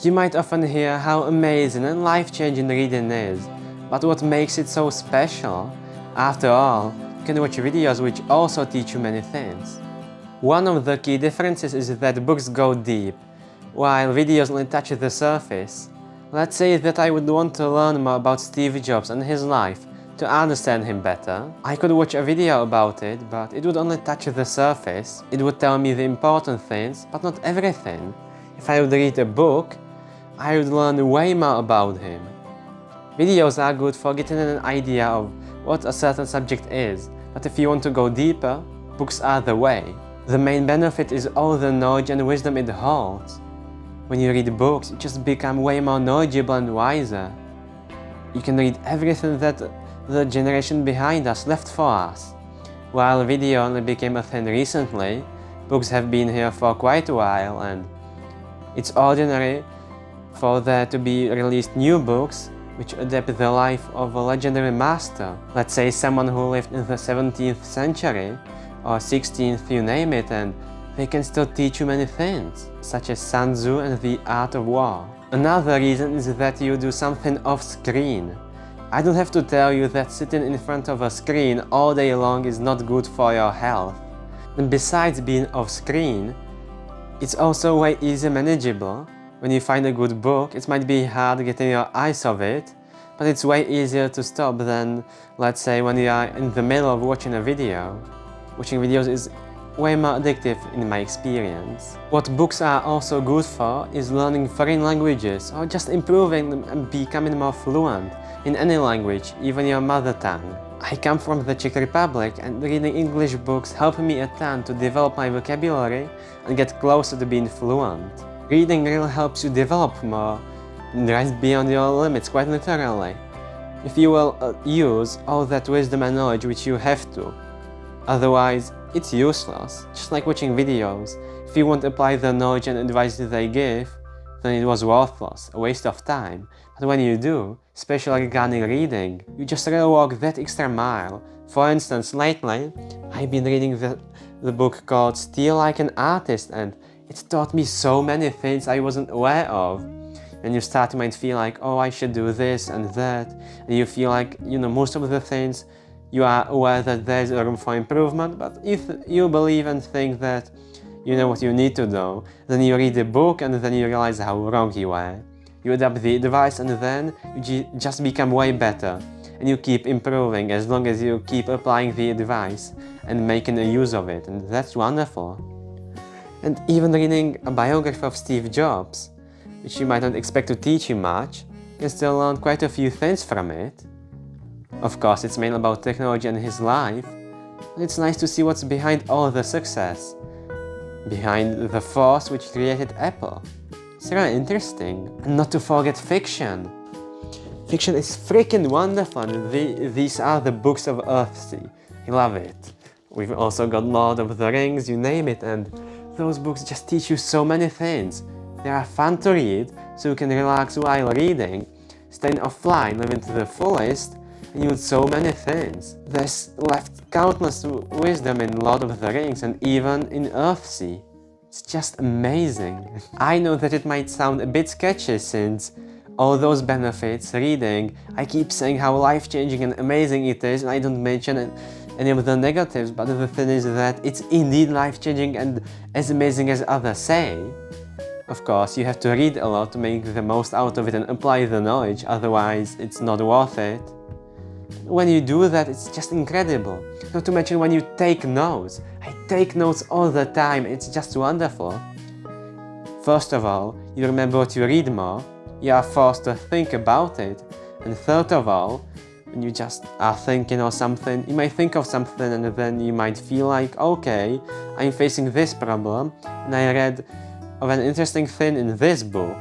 You might often hear how amazing and life-changing reading is, but what makes it so special? After all, you can watch videos which also teach you many things. One of the key differences is that books go deep, while videos only touch the surface. Let's say that I would want to learn more about Steve Jobs and his life to understand him better. I could watch a video about it, but it would only touch the surface. It would tell me the important things, but not everything. If I would read a book, I would learn way more about him. Videos are good for getting an idea of what a certain subject is, but if you want to go deeper, books are the way. The main benefit is all the knowledge and wisdom it holds. When you read books, you just become way more knowledgeable and wiser. You can read everything that the generation behind us left for us. While video only became a thing recently, books have been here for quite a while, and it's ordinary for there to be released new books which adapt the life of a legendary master. Let's say someone who lived in the 17th century or 16th, you name it, and they can still teach you many things, such as Sun Tzu and the Art of War. Another reason is that you do something off-screen. I don't have to tell you that sitting in front of a screen all day long is not good for your health. And besides being off-screen, it's also way easier manageable. When you find a good book, it might be hard getting your eyes off it, but it's way easier to stop than, let's say, when you are in the middle of watching a video. Watching videos is way more addictive in my experience. What books are also good for is learning foreign languages or just improving them and becoming more fluent in any language, even your mother tongue. I come from the Czech Republic, and reading English books helped me a ton to develop my vocabulary and get closer to being fluent. Reading really helps you develop more and rise beyond your limits, quite literally. If you will use all that wisdom and knowledge which you have to. Otherwise, it's useless, just like watching videos. If you won't apply the knowledge and advice they give, then it was worthless, a waste of time. But when you do, especially regarding reading, you just really walk that extra mile. For instance, lately, I've been reading the book called Steal Like an Artist, and it taught me so many things I wasn't aware of. And you start, you might feel like, oh, I should do this and that, and you feel like, most of the things you are aware that there's a room for improvement, but if you believe and think that you know what you need to do, then you read the book and then you realize how wrong you were. You adapt the advice and then you just become way better. And you keep improving as long as you keep applying the advice and making a use of it, and that's wonderful. And even reading a biography of Steve Jobs, which you might not expect to teach you much, you can still learn quite a few things from it. Of course, it's mainly about technology and his life, and it's nice to see what's behind all the success, behind the force which created Apple. It's really interesting. And not to forget fiction. Fiction is freaking wonderful, and these are the books of Earthsea. I love it. We've also got Lord of the Rings, you name it, and those books just teach you so many things. They are fun to read, so you can relax while reading, staying offline, living to the fullest, and use so many things. There's left countless wisdom in Lord of the Rings and even in Earthsea. It's just amazing. I know that it might sound a bit sketchy since all those benefits, reading, I keep saying how life-changing and amazing it is, and I don't mention any of the negatives, but the thing is that it's indeed life-changing and as amazing as others say. Of course, you have to read a lot to make the most out of it and apply the knowledge, otherwise it's not worth it. When you do that, it's just incredible. Not to mention when you take notes. I take notes all the time, it's just wonderful. First of all, you remember what you read more, you are forced to think about it, and third of all, when you just are thinking or something, you might think of something and then you might feel like, okay, I'm facing this problem, and I read of an interesting thing in this book.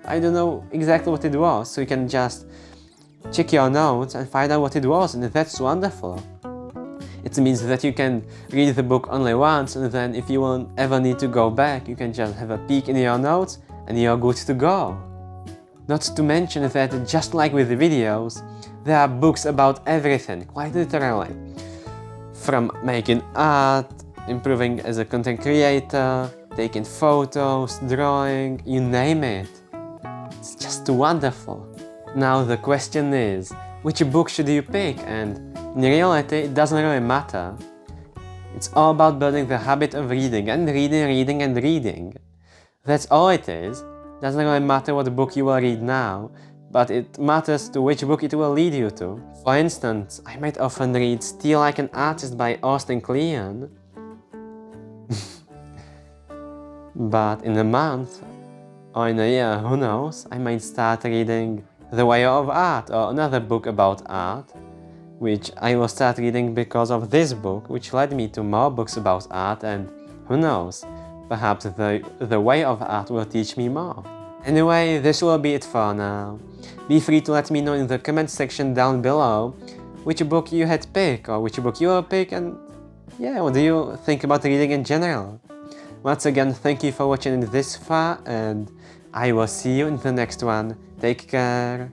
I don't know exactly what it was, so you can just check your notes and find out what it was, and that's wonderful. It means that you can read the book only once, and then if you won't ever need to go back, you can just have a peek in your notes and you're good to go. Not to mention that, just like with the videos, there are books about everything, quite literally. From making art, improving as a content creator, taking photos, drawing, you name it. It's just wonderful. Now the question is, which book should you pick? And in reality, it doesn't really matter. It's all about building the habit of reading and reading, reading and reading. That's all it is. Doesn't really matter what book you will read now, but it matters to which book it will lead you to. For instance, I might often read Steal Like an Artist by Austin Kleon. But in a month, or in a year, who knows, I might start reading The Way of Art or another book about art, which I will start reading because of this book, which led me to more books about art, and who knows, perhaps the Way of Art will teach me more. Anyway, this will be it for now. Be free to let me know in the comment section down below which book you had picked or which book you will pick, and yeah, what do you think about reading in general? Once again, thank you for watching this far, and I will see you in the next one. Take care.